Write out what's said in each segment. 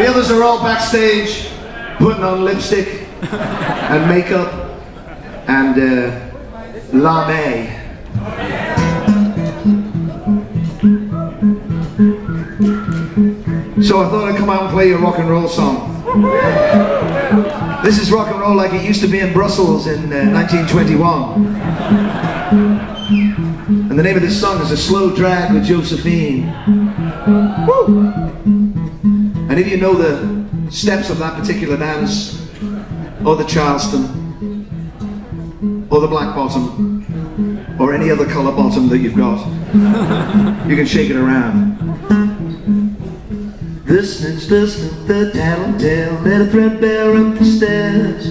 The others are all backstage putting on lipstick and makeup and lame. So I thought I'd come out and play you a rock and roll song. This is rock and roll like it used to be in Brussels in 1921. And the name of this song is A Slow Drag with Josephine. Woo! And if you know the steps of that particular dance, or the Charleston, or the black bottom, or any other colour bottom that you've got, you can shake it around. The snitch, the tattletale, little threadbare up the stairs.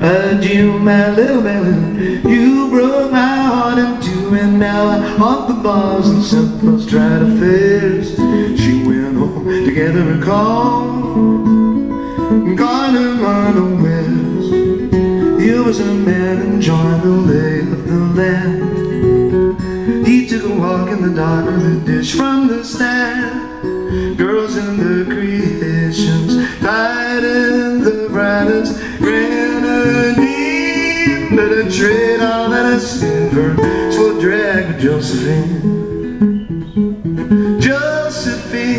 Adieu, my little belly, you broke my heart in two, and now I haunt the bars and St. tried affairs. She went home together and called him unawares. He was a man enjoying the lay of the land. He took a walk in the dark with a dish from the stand. Girls in the creations, tied in the brightest grenadine, but a trade all that I seen for slow drag with Josephine. Josephine,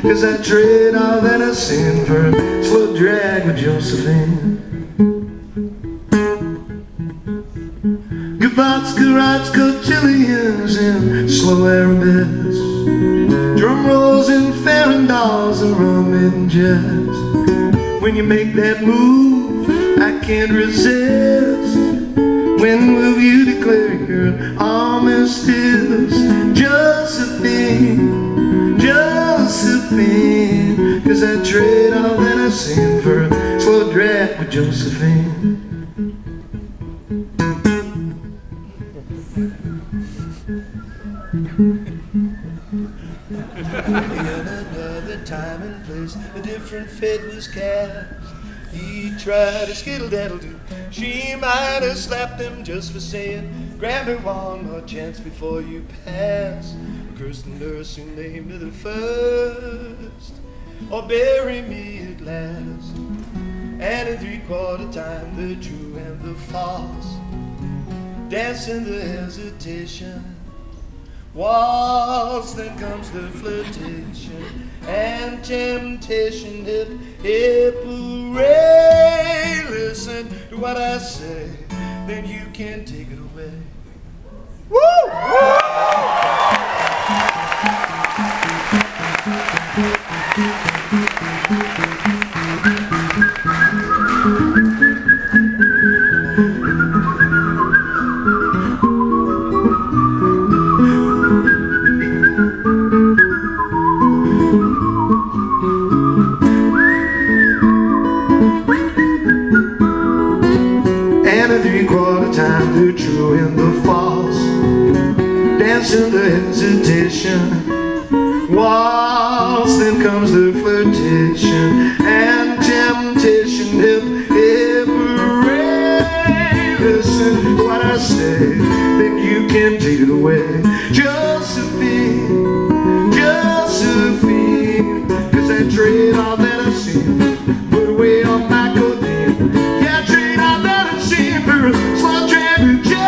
'cause I trade all that I seen for slow drag with Josephine. Vodka, rods, cotillions, and slow arabesques, drum rolls and farandals and rum and jazz. When you make that move, I can't resist. When will you declare your armistice? Josephine, Josephine, 'cause I trade all that I've seen for a slow drag with Josephine. In another time and place, a different fate was cast. He tried to skittle-daddle-do. She might have slapped him just for saying, grab me one more chance before you pass. Cursed the nurse who named her the first, or bury me at last. And in three-quarter time, the true and the false dance in the hesitation. Waltz, then comes the flirtation and temptation. Hip, hooray, listen to what I say, then you can take it away. Woo! The true and the false dance in the hesitation. Waltz, then comes the flirtation and temptation. Hip, hooray, listen to what I say, then you can take it away. Josephine, Josephine, 'cause I trade all that I've seen, put away on my codeine. Yeah, I trade all that I've seen for a slow drag with Josephine.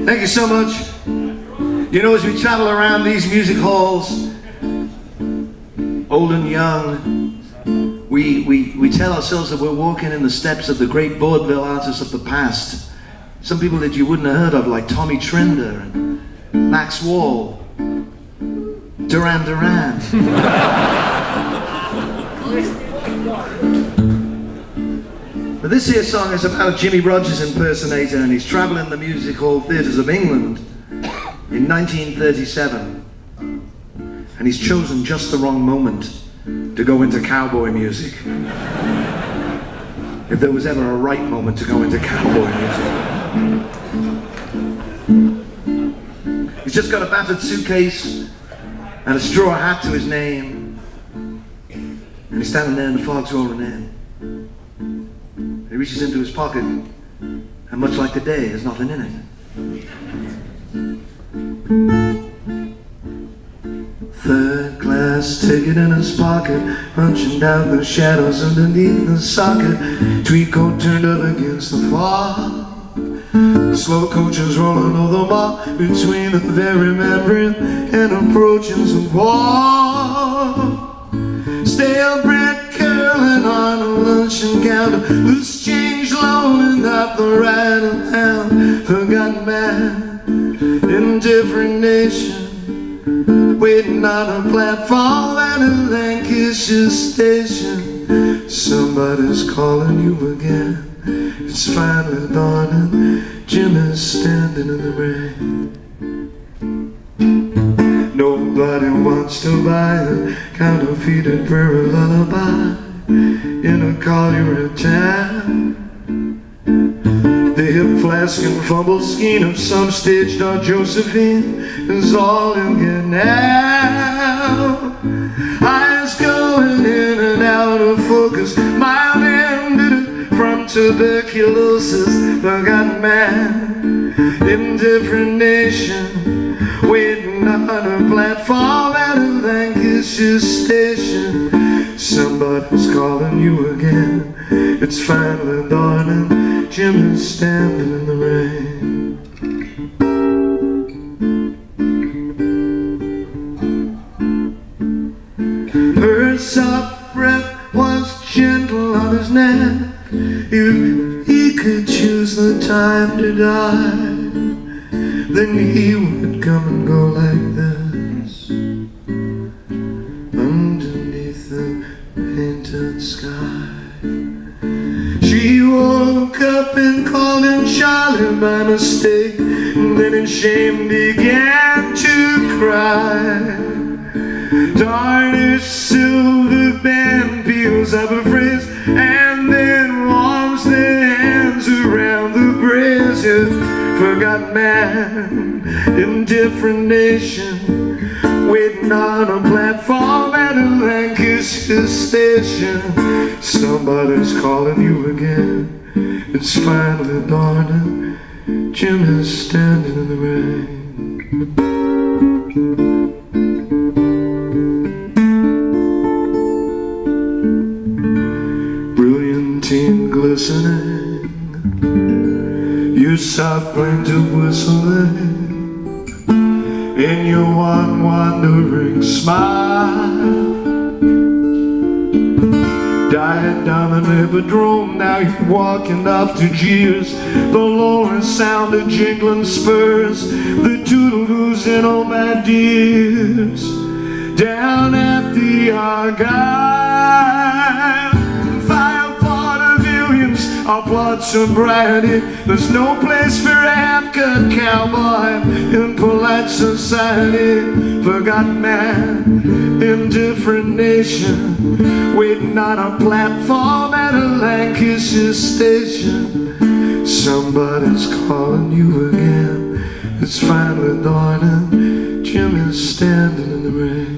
Thank you so much. You know, as we travel around these music halls, old and young, we tell ourselves that we're walking in the steps of the great vaudeville artists of the past. Some people that you wouldn't have heard of, like Tommy Trinder and Max Wall, Duran Duran. But this here song is about a Jimmy Rogers impersonator, and he's travelling the music hall theatres of England in 1937. And he's chosen just the wrong moment to go into cowboy music. If there was ever a right moment to go into cowboy music. He's just got a battered suitcase and a straw hat to his name. And he's standing there and the fog's rolling in. He reaches into his pocket, and much like today, there's nothing in it. Third class ticket in his pocket, punching down the shadows underneath the socket. Tweed coat turned up against the fog. Slow coaches rolling over the mall between the very membrane and approaching some wall. Stale bread curling on a luncheon counter, loose change loaning up the right of hand. Forgotten man in different nation, waiting on a platform at a Lancashire station. Somebody's calling you again. It's finally dawning. Jim is standing in the rain. Nobody wants to buy a counterfeited prairie lullaby in a Collier town. The hip flask and fumble skein of some stage door Josephine is all you get now. Eyes going in and out of focus, mild ended from tuberculosis. Forgotten man in different nation, waiting on a platform at a Lancashire station. Somebody's calling you again. It's finally dawning. Jim is standing in the rain. Her soft breath was gentle on his neck. If he could choose the time to die, then he would come and go like this, underneath the painted sky. She woke up and called him Charlie by mistake, and then in shame began to cry. Tarnished silver band peels up her phrase, and then warms their hands around the brazier. Forgotten man in different nation, waiting on a platform at a Lancashire station. Somebody's calling you again. It's finally dawning. Jim is standing in the rain. Brilliantine glistening, your soft plaintive whistling, in your one wandering smile. Died down the hippodrome, now you're walking off to jeers. The lonely sound of jingling spurs, the toodle-doos and oh my dears. Down at the Argyle, 5 vaudevillians, applaud sobriety. There's no place for a half-cut cowboy in polite society. Forgotten man in different nation, waiting on a platform at a Lancashire station. Somebody's calling you again. It's finally dawning. Jim is standing in the rain.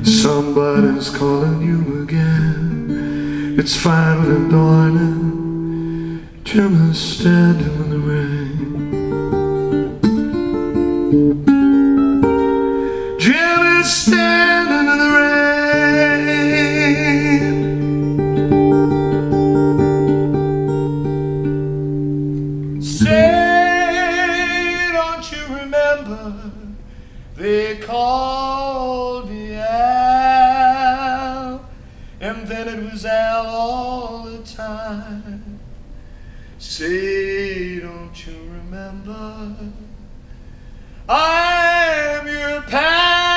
Somebody's calling you again. It's finally dawning. Jim is standing in the rain. Jim is standing in the rain. Say, don't you remember, they called me Al, and then it was Al all the time. Say, don't you remember, I'm your pal.